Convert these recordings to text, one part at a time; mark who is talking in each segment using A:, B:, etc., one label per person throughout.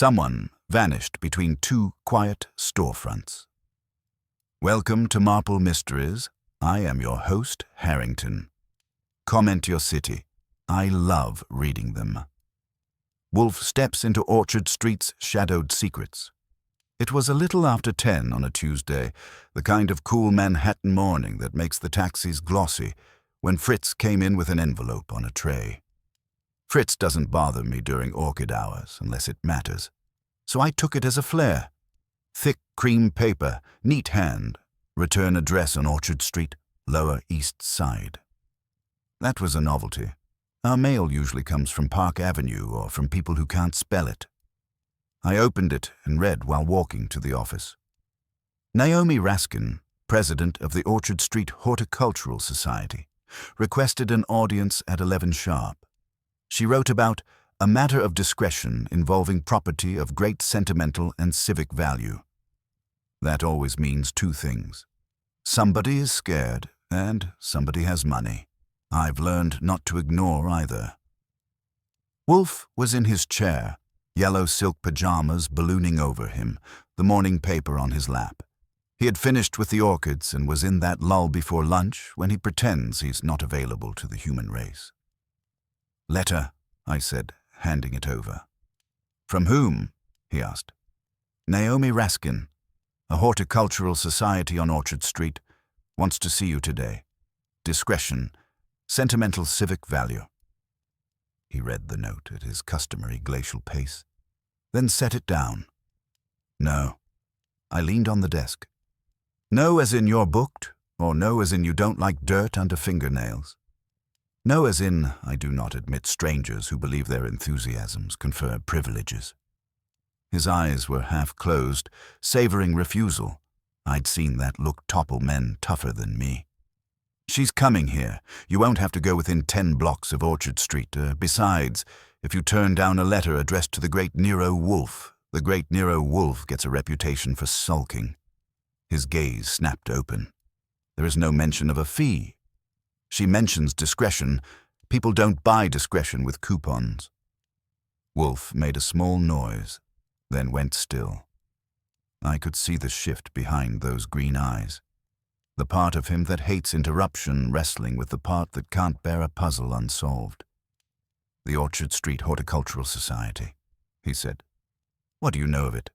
A: Someone vanished between two quiet storefronts. Welcome to Marple Mysteries. I am your host, Harrington. Comment your city. I love reading them. Wolfe steps into Orchard Street's shadowed secrets. It was a little after 10 on a Tuesday, the kind of cool Manhattan morning that makes the taxis glossy, when Fritz came in with an envelope on a tray. Fritz doesn't bother me during orchid hours unless it matters, so I took it as a flare. Thick cream paper, neat hand, return address on Orchard Street, Lower East Side. That was a novelty. Our mail usually comes from Park Avenue or from people who can't spell it. I opened it and read while walking to the office. Naomi Raskin, president of the Orchard Street Horticultural Society, requested an audience at 11 sharp. She wrote about a matter of discretion involving property of great sentimental and civic value. That always means two things. Somebody is scared and somebody has money. I've learned not to ignore either. Wolfe was in his chair, yellow silk pajamas ballooning over him, the morning paper on his lap. He had finished with the orchids and was in that lull before lunch when he pretends he's not available to the human race. "Letter," I said, handing it over. "From whom?" he asked. "Naomi Raskin, a horticultural society on Orchard Street, wants to see you today. Discretion, sentimental civic value." He read the note at his customary glacial pace, then set it down. "No." I leaned on the desk. "No as in you're booked, or no as in you don't like dirt under fingernails? No as in I do not admit strangers who believe their enthusiasms confer privileges." His eyes were half closed, savoring refusal. I'd seen that look topple men tougher than me. "She's coming here. You won't have to go within 10 blocks of Orchard Street. Besides, if you turn down a letter addressed to the great Nero Wolfe, the great Nero Wolfe gets a reputation for sulking." His gaze snapped open. "There is no mention of a fee. She mentions discretion. People don't buy discretion with coupons." Wolfe made a small noise, then went still. I could see the shift behind those green eyes. The part of him that hates interruption wrestling with the part that can't bear a puzzle unsolved. "The Orchard Street Horticultural Society," he said. "What do you know of it?"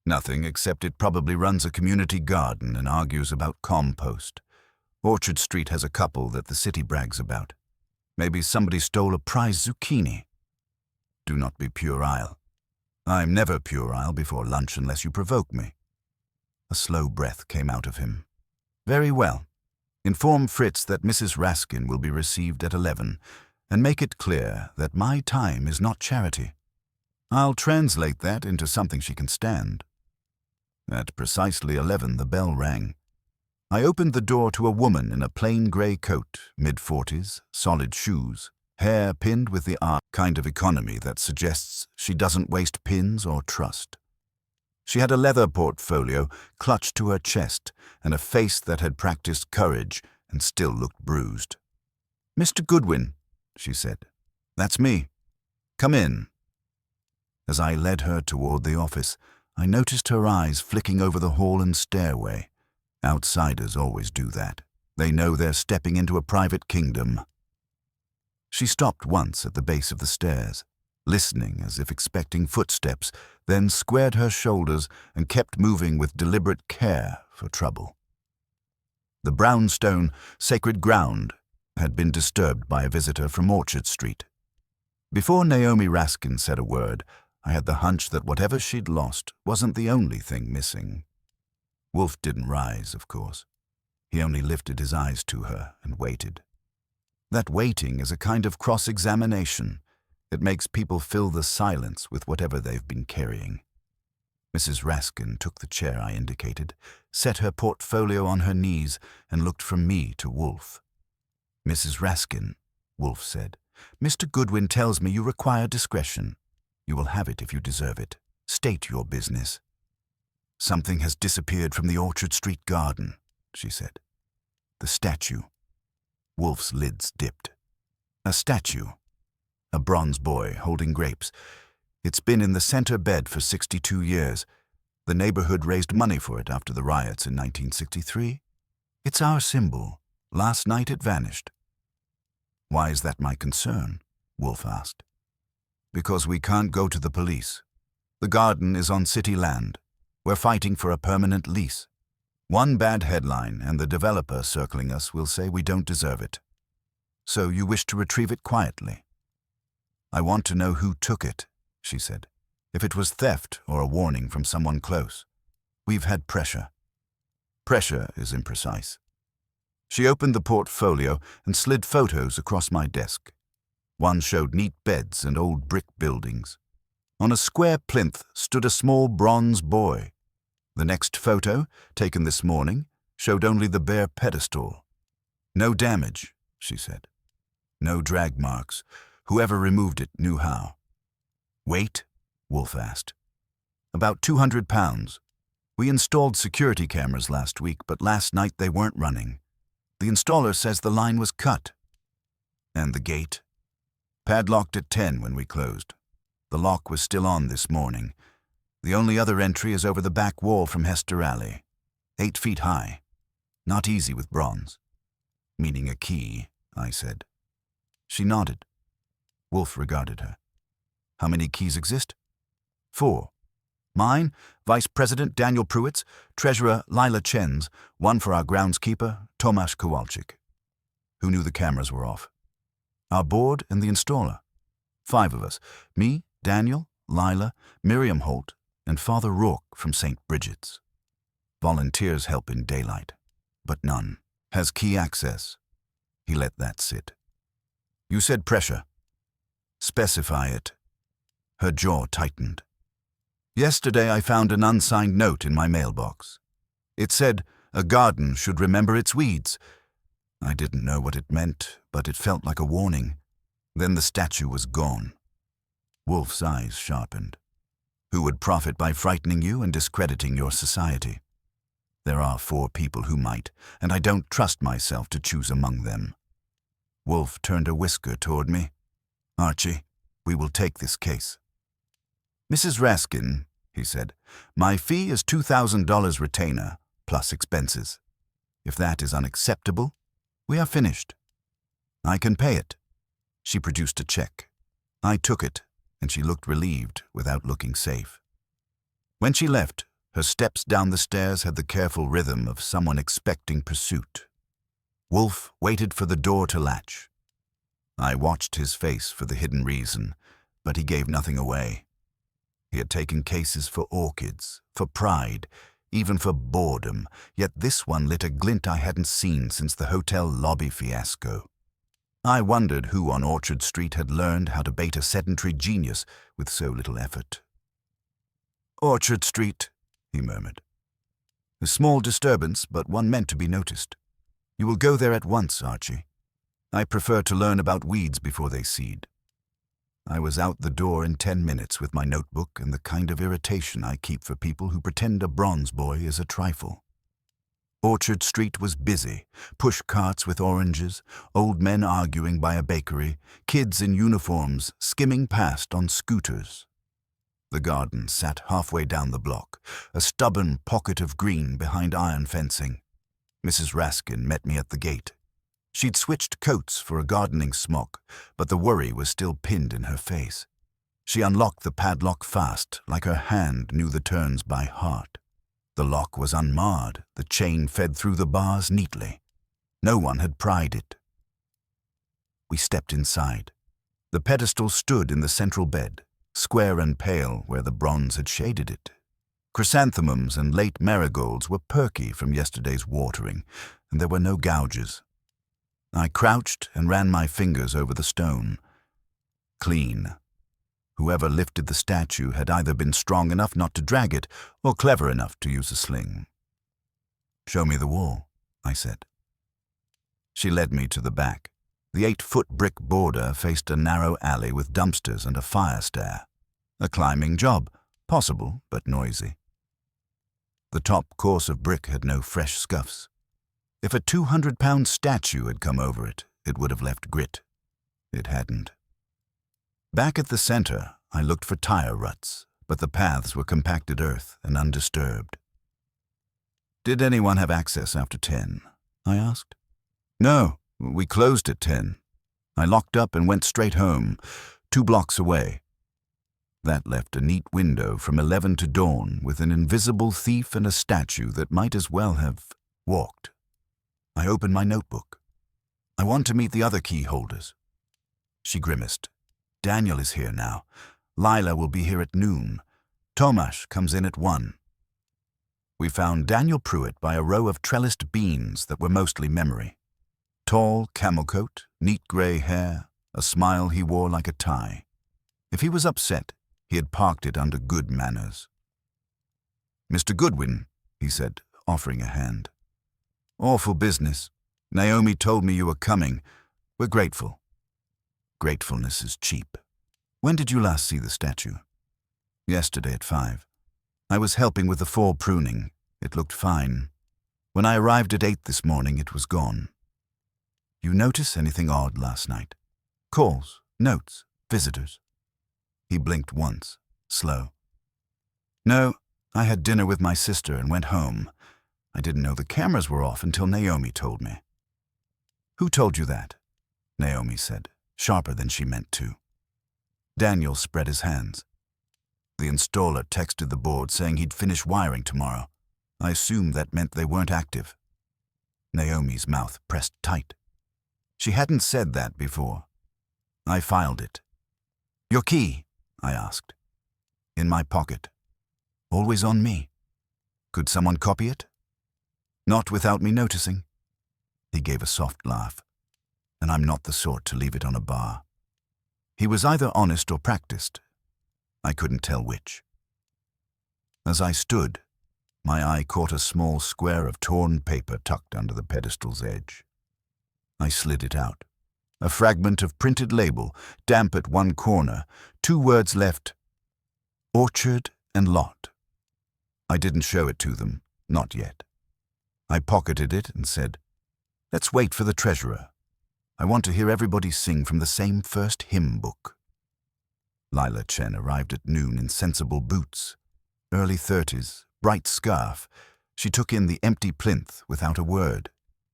A: "Nothing, except it probably runs a community garden and argues about compost. Orchard Street has a couple that the city brags about. Maybe somebody stole a prize zucchini." "Do not be puerile." "I'm never puerile before lunch unless you provoke me." A slow breath came out of him. "Very well. Inform Fritz that Mrs. Raskin will be received at 11, and make it clear that my time is not charity. I'll translate that into something she can stand." At precisely 11 the bell rang. I opened the door to a woman in a plain grey coat, mid-40s, solid shoes, hair pinned with the kind of economy that suggests she doesn't waste pins or trust. She had a leather portfolio clutched to her chest and a face that had practiced courage and still looked bruised. "Mr. Goodwin," she said. "That's me. Come in." As I led her toward the office, I noticed her eyes flicking over the hall and stairway. Outsiders always do that. They know they're stepping into a private kingdom. She stopped once at the base of the stairs, listening as if expecting footsteps, then squared her shoulders and kept moving with deliberate care for trouble. The brownstone, sacred ground, had been disturbed by a visitor from Orchard Street. Before Naomi Raskin said a word, I had the hunch that whatever she'd lost wasn't the only thing missing. Wolfe didn't rise, of course. He only lifted his eyes to her and waited. That waiting is a kind of cross-examination. It makes people fill the silence with whatever they've been carrying. Mrs. Raskin took the chair I indicated, set her portfolio on her knees, and looked from me to Wolfe. "Mrs. Raskin," Wolfe said, "Mr. Goodwin tells me you require discretion. You will have it if you deserve it. State your business." "Something has disappeared from the Orchard Street garden," she said. "The statue." Wolfe's lids dipped. "A statue. A bronze boy holding grapes. It's been in the center bed for 62 years. The neighborhood raised money for it after the riots in 1963. It's our symbol. Last night it vanished. Why is that my concern? Wolfe asked. Because we can't go to the police. The garden is on city land. We're fighting for a permanent lease. One bad headline and the developer circling us will say we don't deserve it. So you wish to retrieve it quietly? I want to know who took it, she said. If it was theft or a warning from someone close. We've had pressure. Pressure is imprecise. She opened the portfolio and slid photos across my desk. One showed neat beds and old brick buildings. On a square plinth stood a small bronze boy. The next photo, taken this morning, showed only the bare pedestal. No damage, she said. No drag marks. Whoever removed it knew how. Weight? Wolfe asked. About 200 pounds. We installed security cameras last week, but last night they weren't running. The installer says the line was cut. And the gate? Padlocked at 10 when we closed. The lock was still on this morning. The only other entry is over the back wall from Hester Alley. 8 feet high. Not easy with bronze. Meaning a key, I said. She nodded. Wolfe regarded her. How many keys exist? 4. Mine, Vice President Daniel Pruitt's, Treasurer Lila Chen's, one for our groundskeeper, Tomasz Kowalczyk. Who knew the cameras were off? Our board and the installer. 5 of us. Me, Daniel, Lila, Miriam Holt, and Father Rourke from St. Bridget's. Volunteers help in daylight, but none. Has key access. He let that sit. You said pressure. Specify it. Her jaw tightened. Yesterday I found an unsigned note in my mailbox. It said, a garden should remember its weeds. I didn't know what it meant, but it felt like a warning. Then the statue was gone. Wolfe's eyes sharpened. Who would profit by frightening you and discrediting your society? There are 4 people who might, and I don't trust myself to choose among them. Wolfe turned a whisker toward me. Archie, we will take this case. Mrs. Raskin, he said, my fee is $2,000 retainer, plus expenses. If that is unacceptable, we are finished. I can pay it. She produced a check. I took it, and she looked relieved without looking safe. When she left, her steps down the stairs had the careful rhythm of someone expecting pursuit. Wolfe waited for the door to latch. I watched his face for the hidden reason, but he gave nothing away. He had taken cases for orchids, for pride, even for boredom, yet this one lit a glint I hadn't seen since the hotel lobby fiasco. I wondered who on Orchard Street had learned how to bait a sedentary genius with so little effort. Orchard Street, he murmured. A small disturbance, but one meant to be noticed. You will go there at once, Archie. I prefer to learn about weeds before they seed. I was out the door in 10 minutes with my notebook and the kind of irritation I keep for people who pretend a bronze boy is a trifle. Orchard Street was busy, push carts with oranges, old men arguing by a bakery, kids in uniforms skimming past on scooters. The garden sat halfway down the block, a stubborn pocket of green behind iron fencing. Mrs. Raskin met me at the gate. She'd switched coats for a gardening smock, but the worry was still pinned in her face. She unlocked the padlock fast, like her hand knew the turns by heart. The lock was unmarred, the chain fed through the bars neatly. No one had pried it. We stepped inside. The pedestal stood in the central bed, square and pale where the bronze had shaded it. Chrysanthemums and late marigolds were perky from yesterday's watering, and there were no gouges. I crouched and ran my fingers over the stone. Clean. Whoever lifted the statue had either been strong enough not to drag it or clever enough to use a sling. Show me the wall, I said. She led me to the back. The 8-foot brick border faced a narrow alley with dumpsters and a fire stair. A climbing job, possible but noisy. The top course of brick had no fresh scuffs. If a 200-pound statue had come over it, it would have left grit. It hadn't. Back at the center, I looked for tire ruts, but the paths were compacted earth and undisturbed. "Did anyone have access after 10? I asked. "No, we closed at 10. I locked up and went straight home, 2 blocks away. That left a neat window from 11 to dawn with an invisible thief and a statue that might as well have walked." I opened my notebook. "I want to meet the other key holders." She grimaced. "Daniel is here now. Lila will be here at noon. Tomasz comes in at 1. We found Daniel Pruitt by a row of trellised beans that were mostly memory. Tall camel coat, neat grey hair, a smile he wore like a tie. If he was upset, he had parked it under good manners. "Mr. Goodwin," he said, offering a hand. "Awful business. Naomi told me you were coming. We're grateful." Gratefulness is cheap. "When did you last see the statue?" "Yesterday at 5. I was helping with the fall pruning. It looked fine. When I arrived at 8 this morning, it was gone." "You notice anything odd last night? Calls, notes, visitors?" He blinked once, slow. "No, I had dinner with my sister and went home. I didn't know the cameras were off until Naomi told me." "Who told you that?" Naomi said, sharper than she meant to. Daniel spread his hands. "The installer texted the board saying he'd finish wiring tomorrow. I assumed that meant they weren't active." Naomi's mouth pressed tight. She hadn't said that before. I filed it. "Your key?" I asked. "In my pocket. Always on me. Could someone copy it?" "Not without me noticing." He gave a soft laugh. "And I'm not the sort to leave it on a bar." He was either honest or practiced. I couldn't tell which. As I stood, my eye caught a small square of torn paper tucked under the pedestal's edge. I slid it out. A fragment of printed label, damp at one corner, 2 words left: "Orchard and Lot." I didn't show it to them, not yet. I pocketed it and said, "Let's wait for the treasurer. I want to hear everybody sing from the same first hymn book." Lila Chen arrived at noon in sensible boots, early 30s, bright scarf. She took in the empty plinth without a word,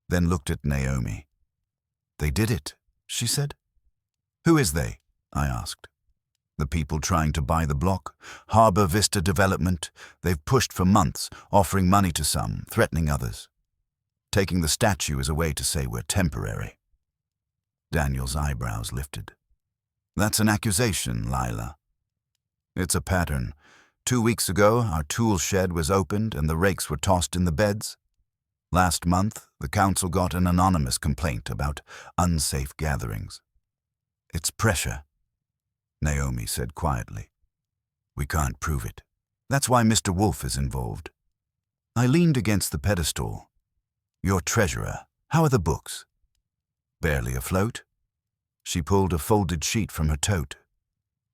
A: then looked at Naomi. "They did it," she said. "Who is they?" I asked. "The people trying to buy the block. Harbor Vista Development. They've pushed for months, offering money to some, threatening others. Taking the statue is a way to say we're temporary." Daniel's eyebrows lifted. "That's an accusation, Lila." "It's a pattern. 2 weeks ago, our tool shed was opened and the rakes were tossed in the beds. Last month, the council got an anonymous complaint about unsafe gatherings. It's pressure," Naomi said quietly. "We can't prove it. That's why Mr. Wolfe is involved." I leaned against the pedestal. "Your treasurer, how are the books?" "Barely afloat." She pulled a folded sheet from her tote.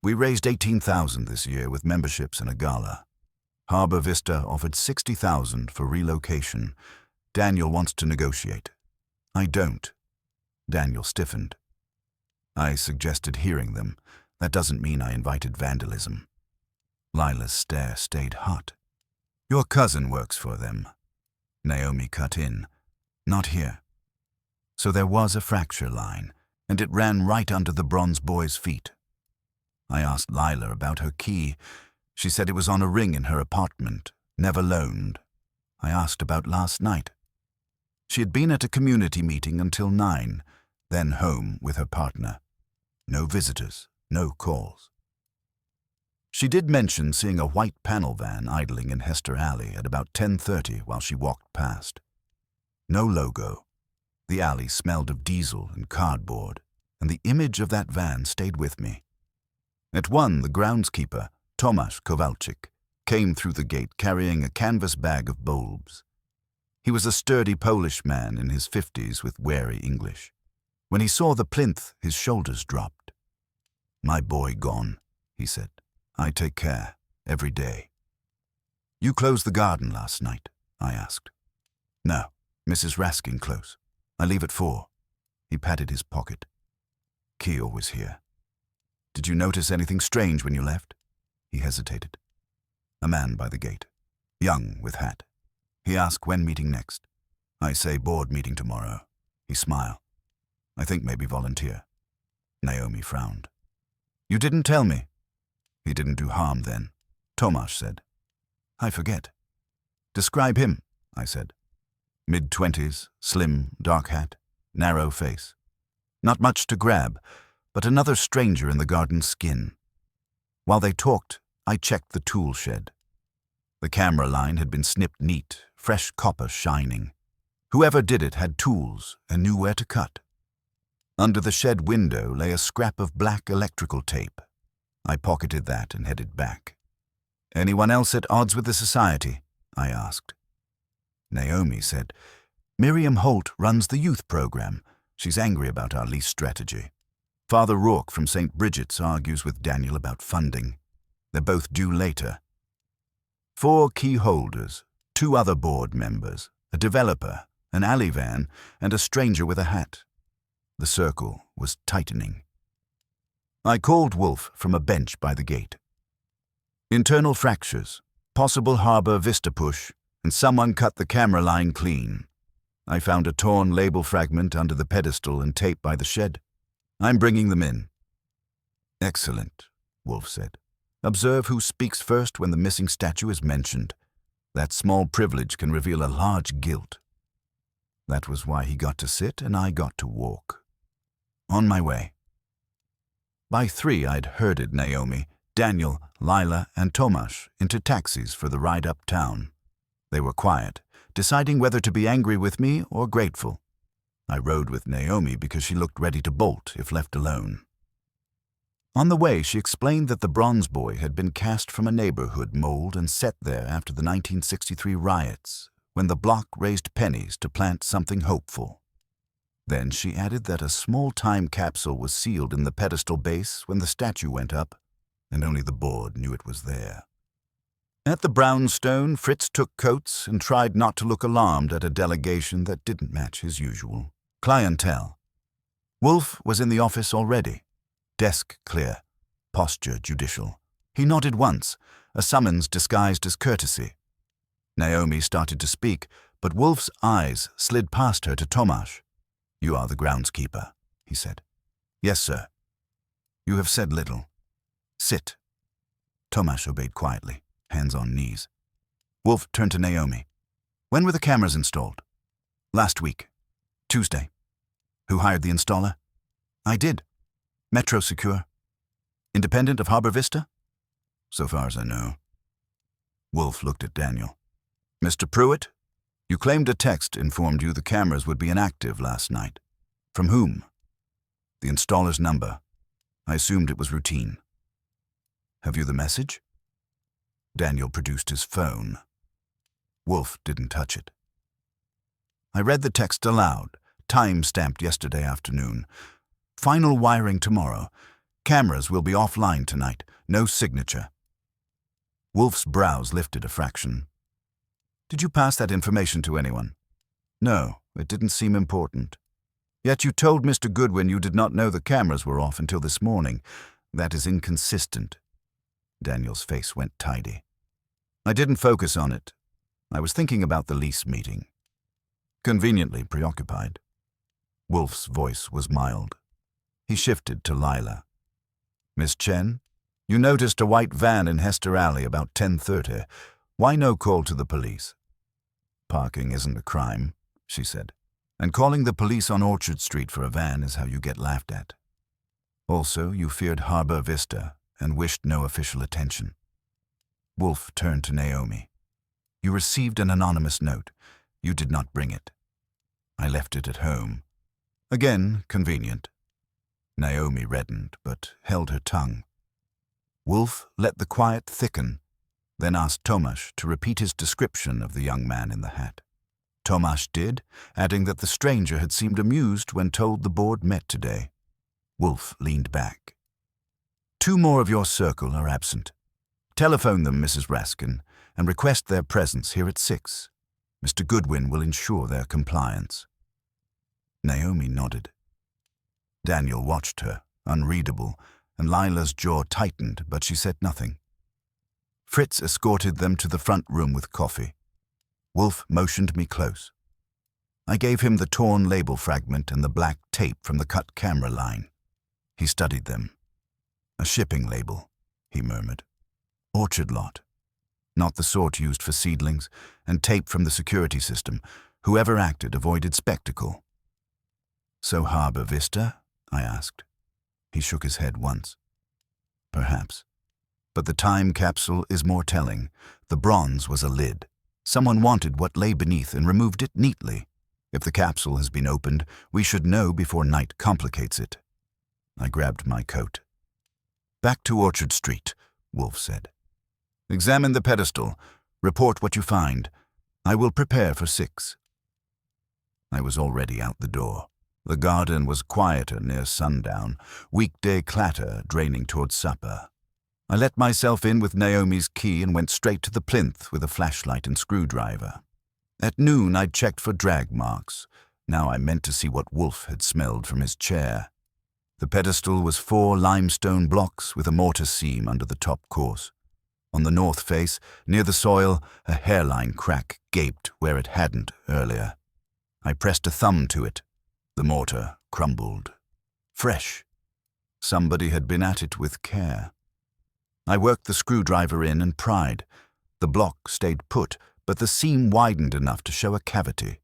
A: "We raised 18,000 this year with memberships and a gala. Harbor Vista offered 60,000 for relocation. Daniel wants to negotiate." "I don't." Daniel stiffened. "I suggested hearing them. That doesn't mean I invited vandalism." Lila's stare stayed hot. "Your cousin works for them." Naomi cut in. "Not here." So there was a fracture line, and it ran right under the bronze boy's feet. I asked Lila about her key. She said it was on a ring in her apartment, never loaned. I asked about last night. She had been at a community meeting until 9, then home with her partner. No visitors, no calls. She did mention seeing a white panel van idling in Hester Alley at about 10:30 while she walked past. No logo. The alley smelled of diesel and cardboard, and the image of that van stayed with me. At 1, the groundskeeper, Tomasz Kowalczyk, came through the gate carrying a canvas bag of bulbs. He was a sturdy Polish man in his 50s with wary English. When he saw the plinth, his shoulders dropped. "My boy gone," he said. "I take care, every day." "You closed the garden last night?" I asked. "No, Mrs. Raskin close. I leave at 4. He patted his pocket. "Key always here." Did you notice anything strange when you left? He hesitated. A man by the gate, young with hat. He asked when meeting next. I say board meeting tomorrow. He smiled. I think maybe volunteer. Naomi frowned. You didn't tell me. He didn't do harm then, Tomasz said. I forget. Describe him, I said. Mid-20s, slim, dark hat, narrow face. Not much to grab, but another stranger in the garden skin. While they talked, I checked the tool shed. The camera line had been snipped neat, fresh copper shining. Whoever did it had tools and knew where to cut. Under the shed window lay a scrap of black electrical tape. I pocketed that and headed back. Anyone else at odds with the society? I asked. Naomi said, Miriam Holt runs the youth program. She's angry about our lease strategy. Father Rourke from St. Bridget's argues with Daniel about funding. They're both due later. 4 key holders, 2 other board members, a developer, an alley van, and a stranger with a hat. The circle was tightening. I called Wolfe from a bench by the gate. Internal fractures, possible harbor vista push, and someone cut the camera line clean. I found a torn label fragment under the pedestal and tape by the shed. I'm bringing them in. Excellent, Wolfe said. Observe who speaks first when the missing statue is mentioned. That small privilege can reveal a large guilt. That was why he got to sit and I got to walk. On my way. By 3, I'd herded Naomi, Daniel, Lila, and Tomasz into taxis for the ride uptown. They were quiet, deciding whether to be angry with me or grateful. I rode with Naomi because she looked ready to bolt if left alone. On the way, she explained that the Bronze Boy had been cast from a neighborhood mold and set there after the 1963 riots, when the block raised pennies to plant something hopeful. Then she added that a small time capsule was sealed in the pedestal base when the statue went up, and only the board knew it was there. At the brownstone, Fritz took coats and tried not to look alarmed at a delegation that didn't match his usual clientele. Wolfe was in the office already. Desk clear, posture judicial. He nodded once, a summons disguised as courtesy. Naomi started to speak, but Wolfe's eyes slid past her to Tomasz. You are the groundskeeper, he said. Yes, sir. You have said little. Sit. Tomasz obeyed quietly, hands on knees. Wolfe turned to Naomi. When were the cameras installed? Last week. Tuesday. Who hired the installer? I did. Metro Secure. Independent of Harbor Vista? So far as I know. Wolfe looked at Daniel. Mr. Pruitt, you claimed a text informed you the cameras would be inactive last night. From whom? The installer's number. I assumed it was routine. Have you the message? Daniel produced his phone. Wolfe didn't touch it. I read the text aloud, time-stamped yesterday afternoon. Final wiring tomorrow. Cameras will be offline tonight. No signature. Wolfe's brows lifted a fraction. Did you pass that information to anyone? No, it didn't seem important. Yet you told Mr. Goodwin you did not know the cameras were off until this morning. That is inconsistent. Daniel's face went tidy. I didn't focus on it. I was thinking about the lease meeting. Conveniently preoccupied. Wolfe's voice was mild. He shifted to Lila. Miss Chen, you noticed a white van in Hester Alley about 10:30. Why no call to the police? Parking isn't a crime, she said, and calling the police on Orchard Street for a van is how you get laughed at. Also, you feared Harbor Vista and wished no official attention. Wolfe turned to Naomi. You received an anonymous note. You did not bring it. I left it at home. Again, convenient. Naomi reddened, but held her tongue. Wolfe let the quiet thicken, then asked Tomasz to repeat his description of the young man in the hat. Tomasz did, adding that the stranger had seemed amused when told the board met today. Wolfe leaned back. 2 more of your circle are absent. Telephone them, Mrs. Raskin, and request their presence here at 6. Mr. Goodwin will ensure their compliance. Naomi nodded. Daniel watched her, unreadable, and Lila's jaw tightened, but she said nothing. Fritz escorted them to the front room with coffee. Wolfe motioned me close. I gave him the torn label fragment and the black tape from the cut camera line. He studied them. "A shipping label," he murmured. "Orchard lot. Not the sort used for seedlings, and tape from the security system. Whoever acted avoided spectacle." "So Harbor Vista?" I asked. He shook his head once. "Perhaps. But the time capsule is more telling. The bronze was a lid. Someone wanted what lay beneath and removed it neatly. If the capsule has been opened, we should know before night complicates it." I grabbed my coat. "Back to Orchard Street," Wolfe said. "Examine the pedestal. Report what you find. I will prepare for 6. I was already out the door. The garden was quieter near sundown, weekday clatter draining towards supper. I let myself in with Naomi's key and went straight to the plinth with a flashlight and screwdriver. At noon I'd checked for drag marks. Now I meant to see what Wolfe had smelled from his chair. The pedestal was 4 limestone blocks with a mortar seam under the top course. On the north face, near the soil, a hairline crack gaped where it hadn't earlier. I pressed a thumb to it. The mortar crumbled. Fresh. Somebody had been at it with care. I worked the screwdriver in and pried. The block stayed put, but the seam widened enough to show a cavity.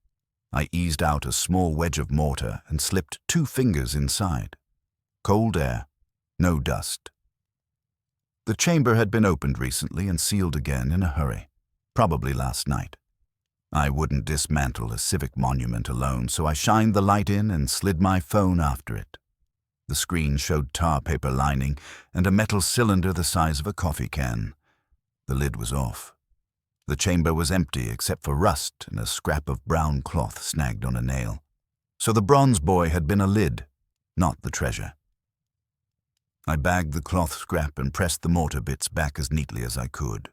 A: I eased out a small wedge of mortar and slipped 2 fingers inside. Cold air, no dust. The chamber had been opened recently and sealed again in a hurry, probably last night. I wouldn't dismantle a civic monument alone, so I shined the light in and slid my phone after it. The screen showed tar paper lining and a metal cylinder the size of a coffee can. The lid was off. The chamber was empty except for rust and a scrap of brown cloth snagged on a nail. So the bronze boy had been a lid, not the treasure. I bagged the cloth scrap and pressed the mortar bits back as neatly as I could.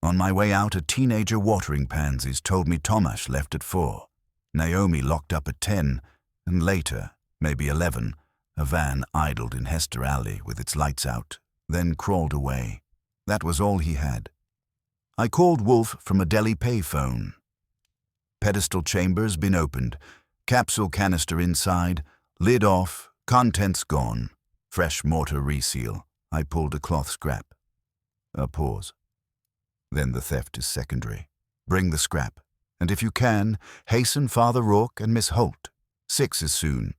A: On my way out, a teenager watering pansies told me Tomasz left at 4, Naomi locked up at 10, and later, maybe 11, a van idled in Hester Alley with its lights out, then crawled away. That was all he had. I called Wolfe from a Delhi pay phone. Pedestal chamber's been opened, capsule canister inside, lid off, contents gone, fresh mortar reseal. I pulled a cloth scrap. A pause. Then the theft is secondary. Bring the scrap, and if you can, hasten Father Rourke and Miss Holt. 6 is soon.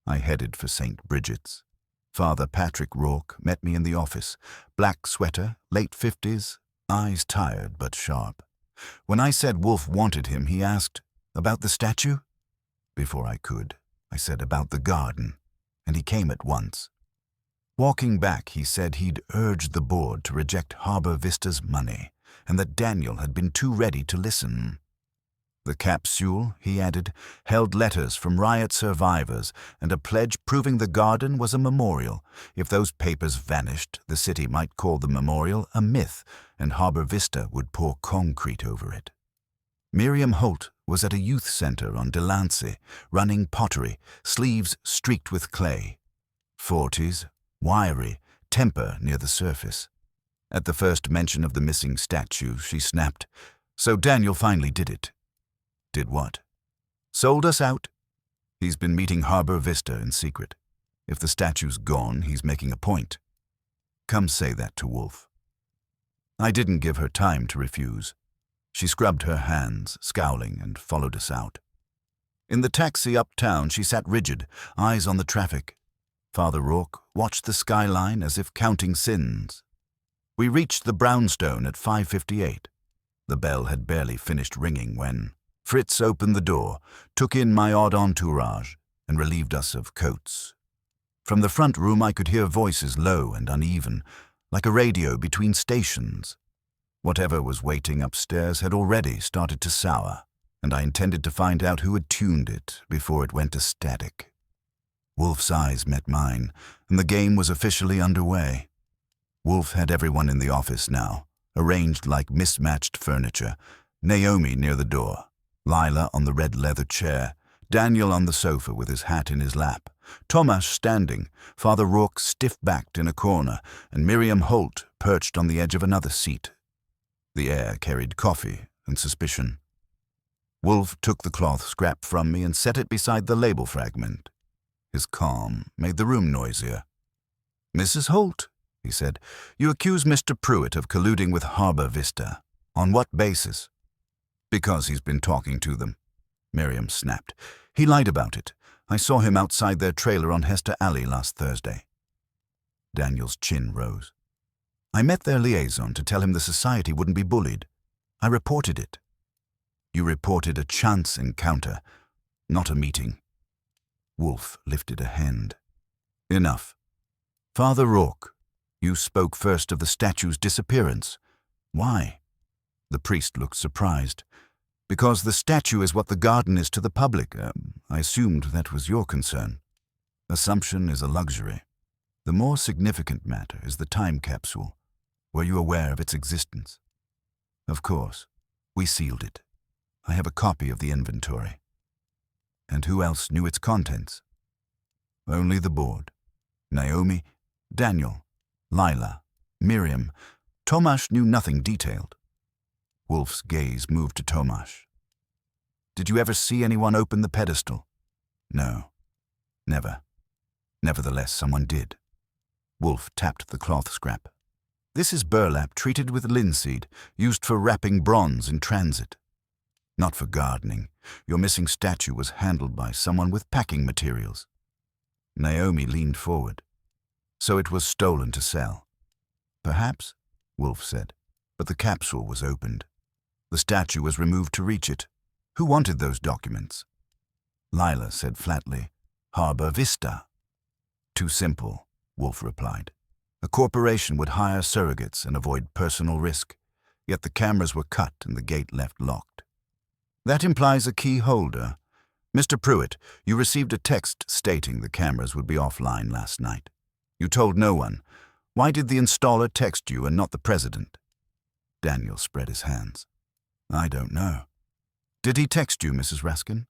A: I headed for St. Bridget's. Father Patrick Rourke met me in the office, black sweater, late 50s, eyes tired but sharp. When I said Wolfe wanted him, he asked, "About the statue?" Before I could, I said about the garden, and he came at once. Walking back, he said he'd urged the board to reject Harbor Vista's money, and that Daniel had been too ready to listen. The capsule, he added, held letters from riot survivors and a pledge proving the garden was a memorial. If those papers vanished, the city might call the memorial a myth, and Harbor Vista would pour concrete over it. Miriam Holt was at a youth center on Delancey, running pottery, sleeves streaked with clay. 40s, wiry, temper near the surface. At the first mention of the missing statue, she snapped, "So Daniel finally did it." "Did what?" "Sold us out. He's been meeting Harbor Vista in secret. If the statue's gone, he's making a point. Come say that to Wolfe." I didn't give her time to refuse. She scrubbed her hands, scowling, and followed us out. In the taxi uptown, she sat rigid, eyes on the traffic. Father Rourke watched the skyline as if counting sins. We reached the brownstone at 5:58. The bell had barely finished ringing when Fritz opened the door, took in my odd entourage, and relieved us of coats. From the front room I could hear voices low and uneven, like a radio between stations. Whatever was waiting upstairs had already started to sour, and I intended to find out who had tuned it before it went to static. Wolfe's eyes met mine, and the game was officially underway. Wolfe had everyone in the office now, arranged like mismatched furniture, Naomi near the door, Lila on the red leather chair, Daniel on the sofa with his hat in his lap, Tomasz standing, Father Rourke stiff-backed in a corner, and Miriam Holt perched on the edge of another seat. The air carried coffee and suspicion. Wolfe took the cloth scrap from me and set it beside the label fragment. His calm made the room noisier. "Mrs. Holt," he said, "you accuse Mr. Pruitt of colluding with Harbor Vista. On what basis?" "Because he's been talking to them," Miriam snapped. "He lied about it. I saw him outside their trailer on Hester Alley last Thursday." Daniel's chin rose. "I met their liaison to tell him the society wouldn't be bullied. I reported it." "You reported a chance encounter, not a meeting." Wolfe lifted a hand. "Enough. Father Rourke, you spoke first of the statue's disappearance. Why?" The priest looked surprised. "Because the statue is what the garden is to the public. I assumed that was your concern." "Assumption is a luxury. The more significant matter is the time capsule. Were you aware of its existence?" "Of course. We sealed it. I have a copy of the inventory." "And who else knew its contents?" "Only the board. Naomi, Daniel, Lila, Miriam. Tomasz knew nothing detailed." Wolfe's gaze moved to Tomasz. "Did you ever see anyone open the pedestal?" "No, never. Nevertheless, someone did." Wolfe tapped the cloth scrap. "This is burlap treated with linseed, used for wrapping bronze in transit. Not for gardening. Your missing statue was handled by someone with packing materials." Naomi leaned forward. "So it was stolen to sell?" "Perhaps," Wolfe said, "but the capsule was opened. The statue was removed to reach it. Who wanted those documents?" Lila said flatly, "Harbor Vista." "Too simple," Wolfe replied. "A corporation would hire surrogates and avoid personal risk, yet the cameras were cut and the gate left locked." "That implies a key holder. Mr. Pruitt, you received a text stating the cameras would be offline last night. You told no one. Why did the installer text you and not the president?" Daniel spread his hands. "I don't know." "Did he text you, Mrs. Raskin?"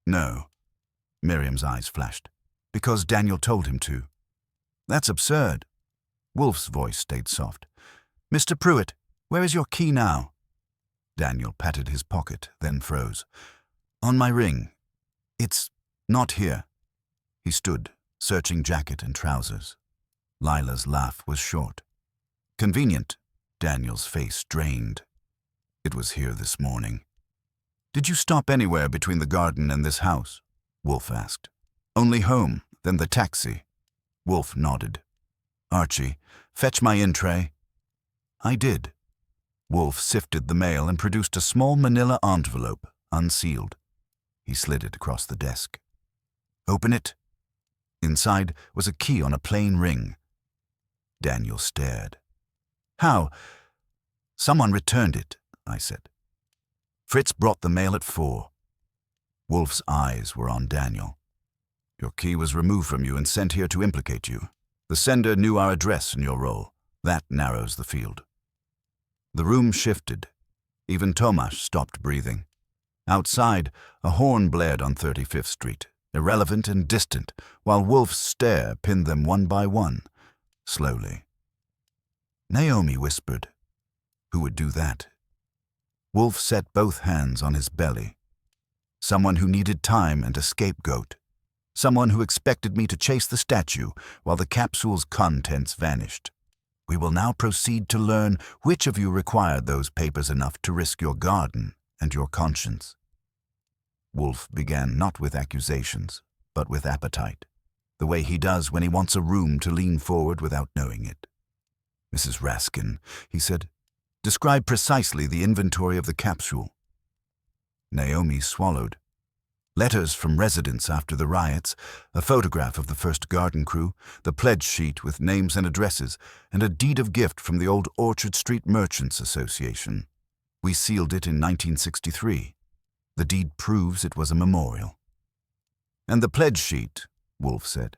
A: "No." Miriam's eyes flashed. "Because Daniel told him to." "That's absurd." Wolfe's voice stayed soft. "Mr. Pruitt, where is your key now?" Daniel patted his pocket, then froze. "On my ring. It's not here." He stood, searching jacket and trousers. Lila's laugh was short. "Convenient." Daniel's face drained. "It was here this morning." "Did you stop anywhere between the garden and this house?" Wolfe asked. "Only home, then the taxi." Wolfe nodded. "Archie, fetch my in-tray." "I did." Wolfe sifted the mail and produced a small manila envelope, unsealed. He slid it across the desk. "Open it." Inside was a key on a plain ring. Daniel stared. "How?" "Someone returned it," I said. "Fritz brought the mail at 4. Wolfe's eyes were on Daniel. "Your key was removed from you and sent here to implicate you. The sender knew our address and your role. That narrows the field." The room shifted. Even Tomasz stopped breathing. Outside, a horn blared on 35th Street, irrelevant and distant, while Wolfe's stare pinned them one by one, slowly. Naomi whispered. Who would do that? Wolfe set both hands on his belly. Someone who needed time and a scapegoat. Someone who expected me to chase the statue while the capsule's contents vanished. We will now proceed to learn which of you required those papers enough to risk your garden and your conscience. Wolfe began not with accusations, but with appetite, the way he does when he wants a room to lean forward without knowing it. "Mrs. Raskin," he said, "describe precisely the inventory of the capsule." Naomi swallowed. Letters from residents after the riots, a photograph of the first garden crew, the pledge sheet with names and addresses, and a deed of gift from the old Orchard Street Merchants Association. We sealed it in 1963. The deed proves it was a memorial. "And the pledge sheet," Wolfe said,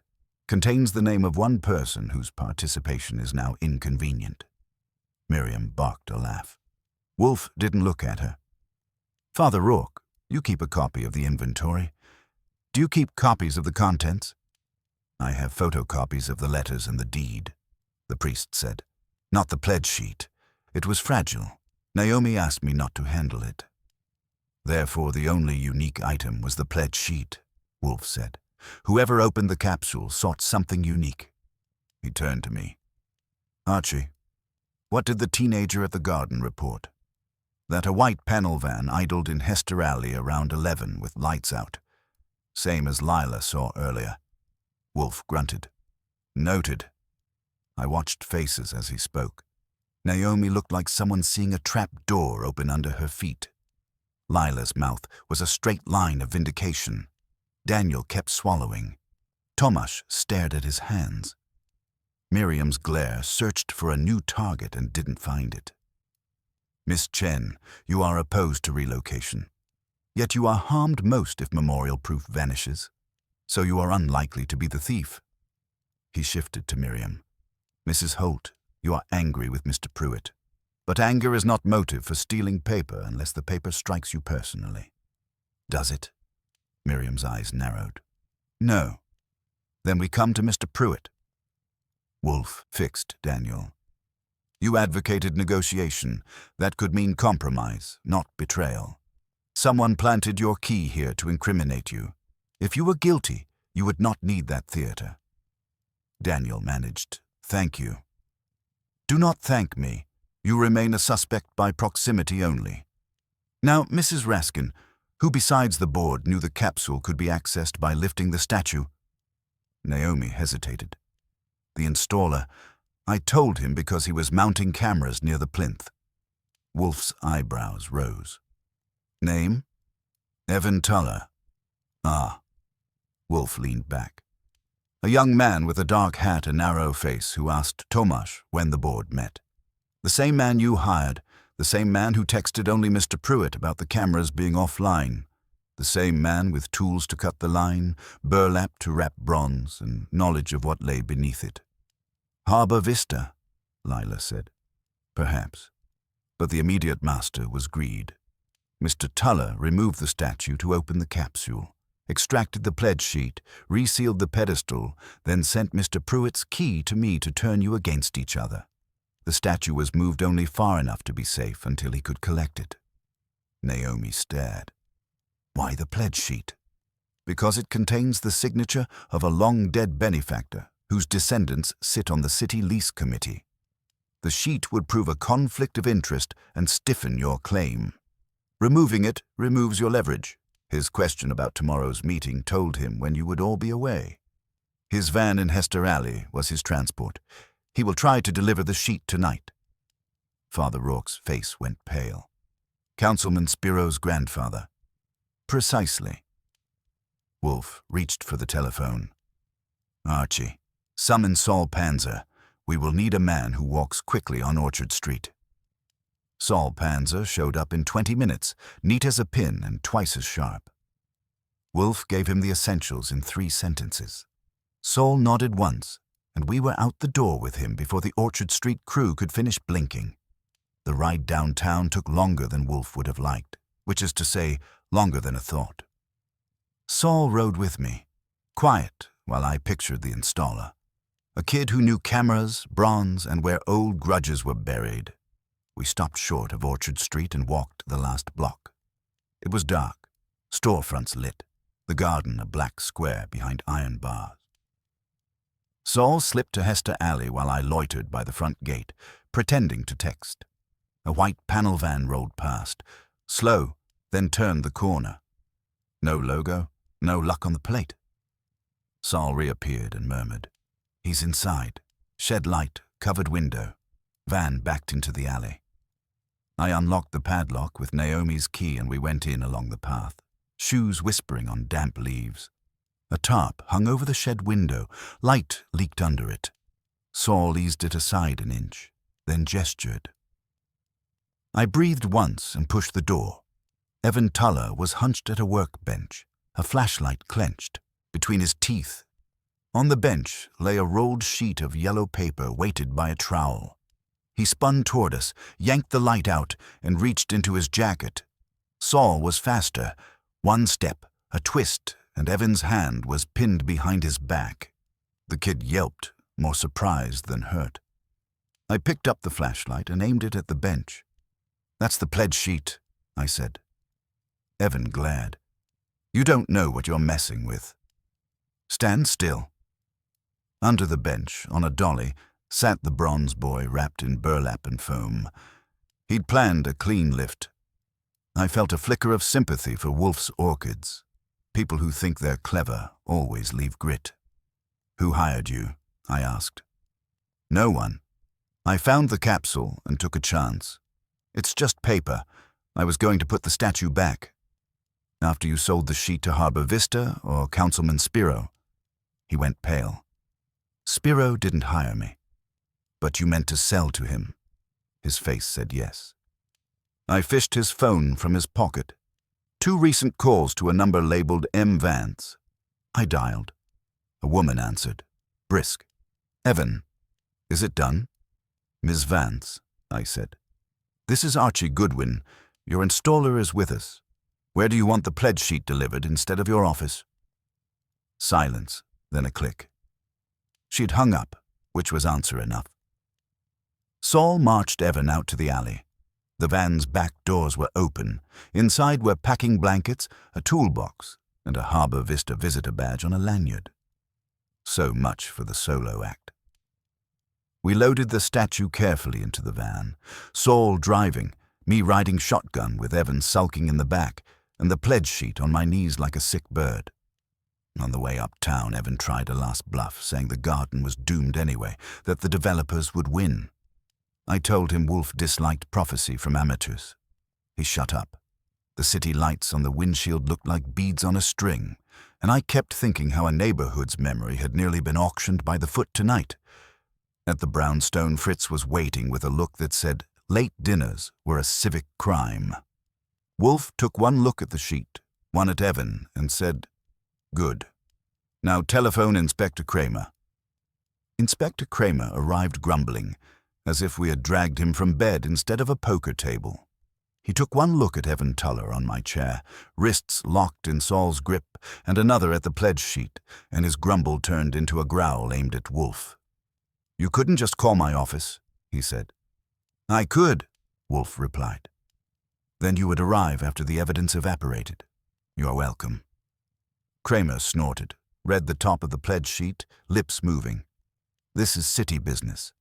A: "contains the name of one person whose participation is now inconvenient." Miriam barked a laugh. Wolfe didn't look at her. "Father Rourke, you keep a copy of the inventory. Do you keep copies of the contents?" I have photocopies of the letters and the deed, the priest said. Not the pledge sheet. It was fragile. Naomi asked me not to handle it. Therefore, the only unique item was the pledge sheet, Wolfe said. Whoever opened the capsule sought something unique. He turned to me. Archie, what did the teenager at the garden report? That a white panel van idled in Hester Alley around 11 with lights out. Same as Lila saw earlier. Wolfe grunted. Noted. I watched faces as he spoke. Naomi looked like someone seeing a trap door open under her feet. Lila's mouth was a straight line of vindication. Daniel kept swallowing. Tomasz stared at his hands. Miriam's glare searched for a new target and didn't find it. Miss Chen, you are opposed to relocation. Yet you are harmed most if memorial proof vanishes. So you are unlikely to be the thief. He shifted to Miriam. Mrs. Holt, you are angry with Mr. Pruitt. But anger is not motive for stealing paper unless the paper strikes you personally. Does it? Miriam's eyes narrowed. No. Then we come to Mr. Pruitt. Wolfe fixed Daniel. You advocated negotiation. That could mean compromise, not betrayal. Someone planted your key here to incriminate you. If you were guilty, you would not need that theater. Daniel managed. Thank you. Do not thank me. You remain a suspect by proximity only. Now, Mrs. Raskin, who besides the board knew the capsule could be accessed by lifting the statue? Naomi hesitated. The installer. I told him because he was mounting cameras near the plinth. Wolfe's eyebrows rose. Name? Evan Tuller. Ah. Wolfe leaned back. A young man with a dark hat and narrow face who asked Tomasz when the board met. The same man you hired, the same man who texted only Mr. Pruitt about the cameras being offline, the same man with tools to cut the line, burlap to wrap bronze, and knowledge of what lay beneath it. Harbor Vista, Lila said. Perhaps. But the immediate master was greed. Mr. Tuller removed the statue to open the capsule, extracted the pledge sheet, resealed the pedestal, then sent Mr. Pruitt's key to me to turn you against each other. The statue was moved only far enough to be safe until he could collect it. Naomi stared. Why the pledge sheet? Because it contains the signature of a long-dead benefactor whose descendants sit on the city lease committee. The sheet would prove a conflict of interest and stiffen your claim. Removing it removes your leverage. His question about tomorrow's meeting told him when you would all be away. His van in Hester Alley was his transport. He will try to deliver the sheet tonight. Father Rourke's face went pale. Councilman Spiro's grandfather. Precisely. Wolfe reached for the telephone. Archie, summon Saul Panzer. We will need a man who walks quickly on Orchard Street. Saul Panzer showed up in 20 minutes, neat as a pin and twice as sharp. Wolfe gave him the essentials in 3 sentences. Saul nodded once, and we were out the door with him before the Orchard Street crew could finish blinking. The ride downtown took longer than Wolfe would have liked, which is to say, longer than a thought. Saul rode with me, quiet while I pictured the installer. A kid who knew cameras, bronze, and where old grudges were buried. We stopped short of Orchard Street and walked the last block. It was dark, storefronts lit, the garden a black square behind iron bars. Saul slipped to Hester Alley while I loitered by the front gate, pretending to text. A white panel van rolled past, slow, then turned the corner. No logo, no luck on the plate. Saul reappeared and murmured. He's inside. Shed light, covered window. Van backed into the alley. I unlocked the padlock with Naomi's key and we went in along the path, shoes whispering on damp leaves. A tarp hung over the shed window. Light leaked under it. Saul eased it aside an inch, then gestured. I breathed once and pushed the door. Evan Tuller was hunched at a workbench, a flashlight clenched between his teeth. On the bench lay a rolled sheet of yellow paper weighted by a trowel. He spun toward us, yanked the light out, and reached into his jacket. Saul was faster. One step, a twist, and Evan's hand was pinned behind his back. The kid yelped, more surprised than hurt. I picked up the flashlight and aimed it at the bench. "That's the pledge sheet," I said. Evan glared. "You don't know what you're messing with. Stand still." Under the bench, on a dolly, sat the bronze boy wrapped in burlap and foam. He'd planned a clean lift. I felt a flicker of sympathy for Wolfe's orchids. People who think they're clever always leave grit. "Who hired you?" I asked. "No one. I found the capsule and took a chance. It's just paper. I was going to put the statue back. After you sold the sheet to Harbor Vista or Councilman Spiro?" He went pale. "Spiro didn't hire me." "But you meant to sell to him." His face said yes. I fished his phone from his pocket. 2 recent calls to a number labeled M. Vance. I dialed. A woman answered, brisk. "Evan, is it done?" "Ms. Vance," I said. "This is Archie Goodwin. Your installer is with us. Where do you want the pledge sheet delivered instead of your office?" Silence, then a click. She'd hung up, which was answer enough. Saul marched Evan out to the alley. The van's back doors were open. Inside were packing blankets, a toolbox, and a Harbor Vista visitor badge on a lanyard. So much for the solo act. We loaded the statue carefully into the van, Saul driving, me riding shotgun with Evan sulking in the back, and the pledge sheet on my knees like a sick bird. On the way uptown, Evan tried a last bluff, saying the garden was doomed anyway, that the developers would win. I told him Wolfe disliked prophecy from amateurs. He shut up. The city lights on the windshield looked like beads on a string, and I kept thinking how a neighborhood's memory had nearly been auctioned by the foot tonight. At the brownstone, Fritz was waiting with a look that said late dinners were a civic crime. Wolfe took one look at the sheet, one at Evan, and said, "Good. Now telephone Inspector Kramer." Inspector Kramer arrived grumbling, as if we had dragged him from bed instead of a poker table. He took one look at Evan Tuller on my chair, wrists locked in Saul's grip, and another at the pledge sheet, and his grumble turned into a growl aimed at Wolfe. "You couldn't just call my office," he said. "I could," Wolfe replied. "Then you would arrive after the evidence evaporated. You're welcome." Kramer snorted, read the top of the pledge sheet, lips moving. "This is city business."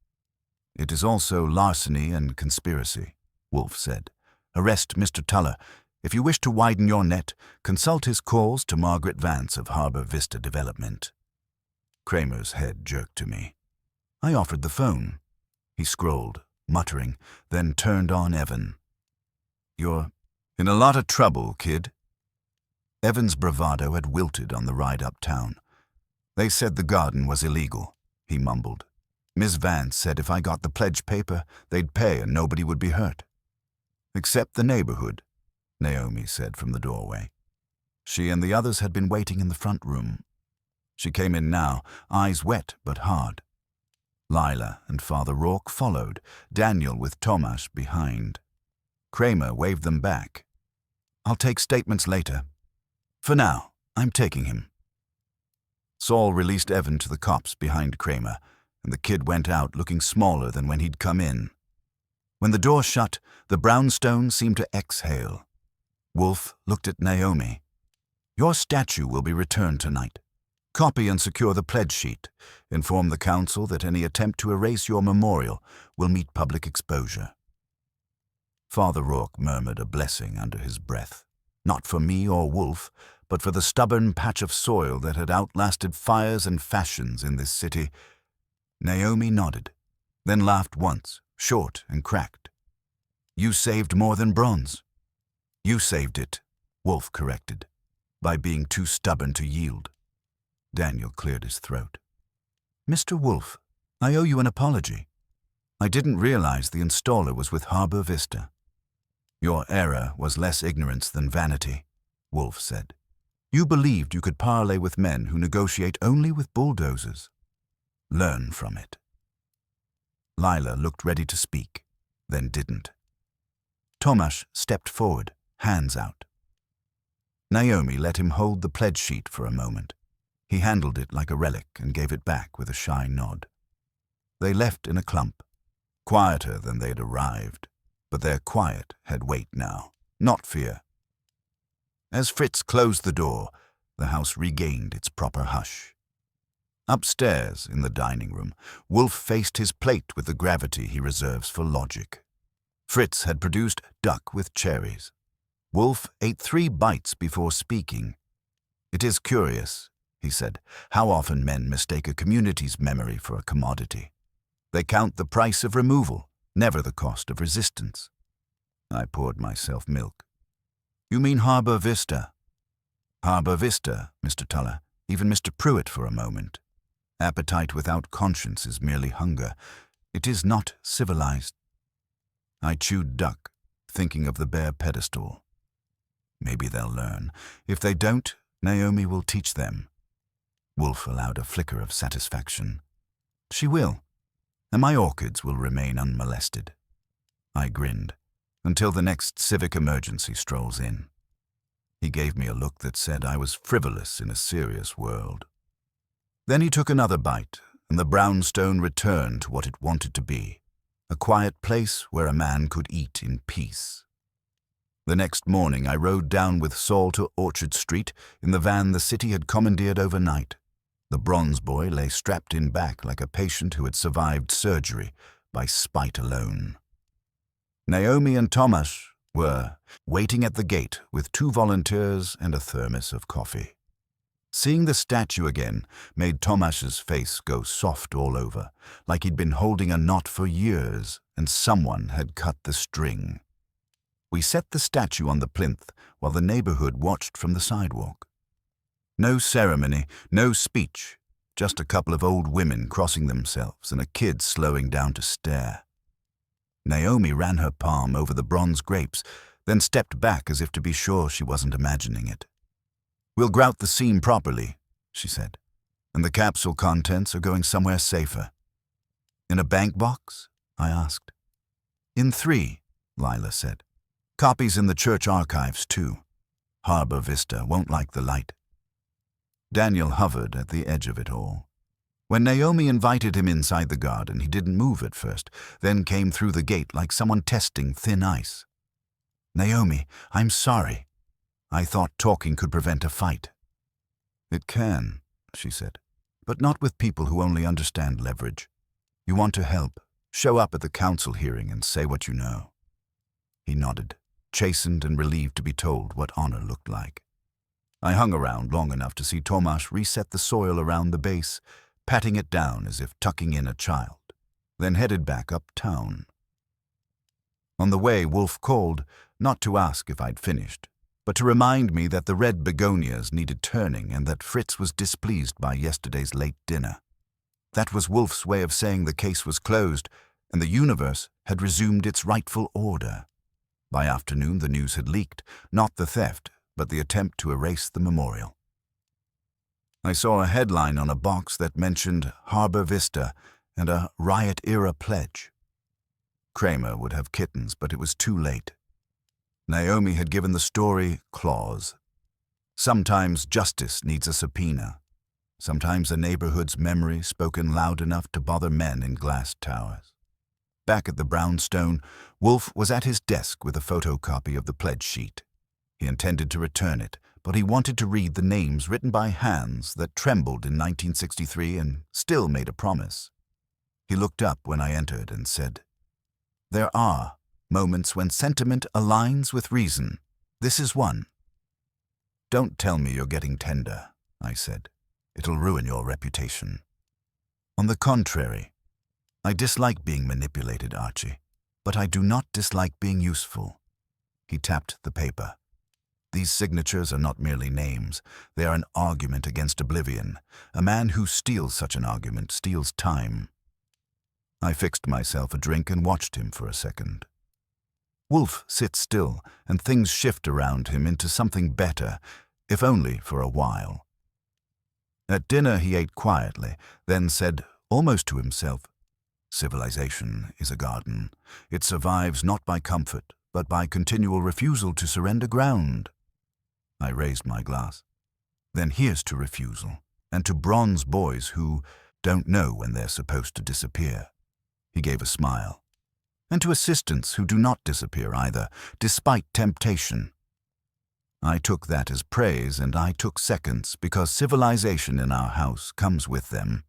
A: "It is also larceny and conspiracy," Wolfe said. "Arrest Mr. Tuller. If you wish to widen your net, consult his calls to Margaret Vance of Harbor Vista Development." Kramer's head jerked to me. I offered the phone. He scrolled, muttering, then turned on Evan. "You're in a lot of trouble, kid." Evan's bravado had wilted on the ride uptown. "They said the garden was illegal," he mumbled. "Miss Vance said if I got the pledge paper, they'd pay and nobody would be hurt." "Except the neighborhood," Naomi said from the doorway. She and the others had been waiting in the front room. She came in now, eyes wet but hard. Lila and Father Rourke followed, Daniel with Tomasz behind. Kramer waved them back. "I'll take statements later. For now, I'm taking him." Saul released Evan to the cops behind Kramer, and the kid went out looking smaller than when he'd come in. When the door shut, the brownstone seemed to exhale. Wolfe looked at Naomi. "Your statue will be returned tonight. Copy and secure the pledge sheet. Inform the council that any attempt to erase your memorial will meet public exposure." Father Rourke murmured a blessing under his breath. Not for me or Wolfe, but for the stubborn patch of soil that had outlasted fires and fashions in this city. Naomi nodded, then laughed once, short and cracked. "You saved more than bronze." "You saved it," Wolfe corrected, "by being too stubborn to yield." Daniel cleared his throat. "Mr. Wolfe, I owe you an apology. I didn't realize the installer was with Harbor Vista." "Your error was less ignorance than vanity," Wolfe said. "You believed you could parley with men who negotiate only with bulldozers. Learn from it." Lila looked ready to speak, then didn't. Tomasz stepped forward, hands out. Naomi let him hold the pledge sheet for a moment. He handled it like a relic and gave it back with a shy nod. They left in a clump, quieter than they'd arrived, but their quiet had weight now, not fear. As Fritz closed the door, the house regained its proper hush. Upstairs, in the dining room, Wolfe faced his plate with the gravity he reserves for logic. Fritz had produced duck with cherries. Wolfe ate 3 bites before speaking. "It is curious," he said, "how often men mistake a community's memory for a commodity. They count the price of removal, never the cost of resistance." I poured myself milk. "You mean Harbour Vista?" "Harbour Vista, Mr. Tuller, even Mr. Pruitt for a moment. Appetite without conscience is merely hunger. It is not civilized." I chewed duck, thinking of the bare pedestal. Maybe they'll learn. If they don't, Naomi will teach them. Wolfe allowed a flicker of satisfaction. "She will, and my orchids will remain unmolested." I grinned, until the next civic emergency strolls in. He gave me a look that said I was frivolous in a serious world. Then he took another bite, and the brownstone returned to what it wanted to be, a quiet place where a man could eat in peace. The next morning I rode down with Saul to Orchard Street in the van the city had commandeered overnight. The bronze boy lay strapped in back like a patient who had survived surgery by spite alone. Naomi and Thomas were waiting at the gate with 2 volunteers and a thermos of coffee. Seeing the statue again made Thomas's face go soft all over, like he'd been holding a knot for years and someone had cut the string. We set the statue on the plinth while the neighborhood watched from the sidewalk. No ceremony, no speech, just a couple of old women crossing themselves and a kid slowing down to stare. Naomi ran her palm over the bronze grapes, then stepped back as if to be sure she wasn't imagining it. "We'll grout the seam properly," she said, "and the capsule contents are going somewhere safer." "In a bank box?" I asked. "In 3, Lila said. "Copies in the church archives, too. Harbour Vista won't like the light." Daniel hovered at the edge of it all. When Naomi invited him inside the garden, he didn't move at first, then came through the gate like someone testing thin ice. "Naomi, I'm sorry. I thought talking could prevent a fight." "It can," she said, "but not with people who only understand leverage. You want to help, show up at the council hearing and say what you know." He nodded, chastened and relieved to be told what honor looked like. I hung around long enough to see Tomasz reset the soil around the base, patting it down as if tucking in a child, then headed back uptown. On the way, Wolfe called, not to ask if I'd finished, but to remind me that the red begonias needed turning and that Fritz was displeased by yesterday's late dinner. That was Wolfe's way of saying the case was closed and the universe had resumed its rightful order. By afternoon, the news had leaked, not the theft, but the attempt to erase the memorial. I saw a headline on a box that mentioned Harbour Vista and a riot-era pledge. Kramer would have kittens, but it was too late. Naomi had given the story claws. Sometimes justice needs a subpoena. Sometimes a neighborhood's memory spoken loud enough to bother men in glass towers. Back at the brownstone, Wolfe was at his desk with a photocopy of the pledge sheet. He intended to return it, but he wanted to read the names written by hands that trembled in 1963 and still made a promise. He looked up when I entered and said, "There are moments when sentiment aligns with reason. This is one." "Don't tell me you're getting tender," I said. "It'll ruin your reputation." "On the contrary, I dislike being manipulated, Archie, but I do not dislike being useful." He tapped the paper. "These signatures are not merely names. They are an argument against oblivion. A man who steals such an argument steals time." I fixed myself a drink and watched him for a second. Wolfe sits still, and things shift around him into something better, if only for a while. At dinner he ate quietly, then said, almost to himself, "Civilization is a garden. It survives not by comfort, but by continual refusal to surrender ground." I raised my glass. "Then here's to refusal, and to bronze boys who don't know when they're supposed to disappear. He gave a smile. And to assistants who do not disappear either, despite temptation. I took that as praise, and I took seconds because civilization in our house comes with them.